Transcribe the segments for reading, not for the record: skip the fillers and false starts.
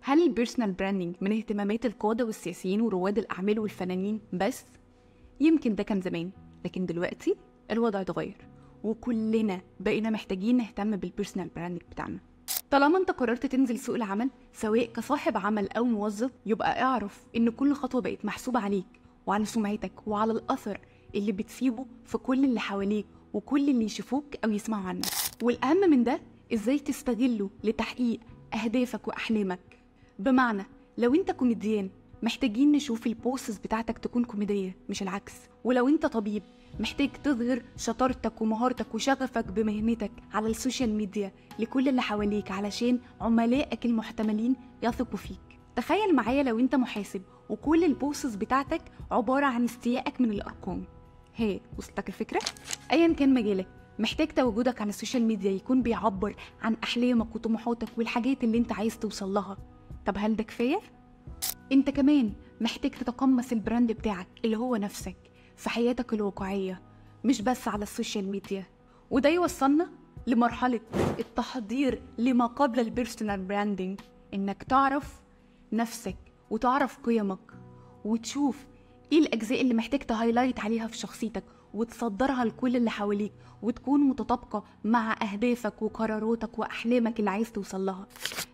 هل البيرسونال براندنج من اهتمامات القادة والسياسيين ورواد الأعمال والفنانين بس؟ يمكن ده كان زمان، لكن دلوقتي الوضع اتغير وكلنا بقينا محتاجين نهتم بالبيرسونال براندنج بتاعنا. طالما انت قررت تنزل سوق العمل سواء كصاحب عمل أو موظف، يبقى اعرف ان كل خطوة بقت محسوبة عليك وعلى سمعتك وعلى الأثر اللي بتسيبه في كل اللي حواليك وكل اللي يشوفوك أو يسمعوا عنك. والأهم من ده ازاي تستغله لتحقيق أهدافك وأحلامك. بمعنى لو انت كوميديان محتاجين نشوف البوستس بتاعتك تكون كوميدية مش العكس. ولو انت طبيب محتاج تظهر شطارتك ومهارتك وشغفك بمهنتك على السوشيال ميديا لكل اللي حواليك علشان عملائك المحتملين يثقوا فيك. تخيل معايا لو انت محاسب وكل البوستس بتاعتك عبارة عن استيائك من الأرقام. وصلتك الفكرة؟ ايا كان مجالك محتاج تواجدك على السوشيال ميديا يكون بيعبر عن أحلامك وطموحاتك والحاجات اللي انت عايز توصل لها. طب هل ده كفاية؟ انت كمان محتاج تتقمص البراند بتاعك اللي هو نفسك في حياتك الواقعية، مش بس على السوشيال ميديا. وده يوصلنا لمرحلة التحضير لما قبل البيرسونال براندنج، انك تعرف نفسك وتعرف قيمك وتشوف ايه الاجزاء اللي محتاج تهايلايت عليها في شخصيتك وتصدرها لكل اللي حواليك وتكون متطابقة مع اهدافك وقراراتك واحلامك اللي عايز توصل لها.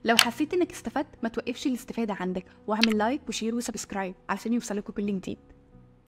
لو حسيت انك استفدت ما توقفش الاستفادة عندك، واعمل لايك وشير وسبسكرايب علشان يوصلكوا كل جديد.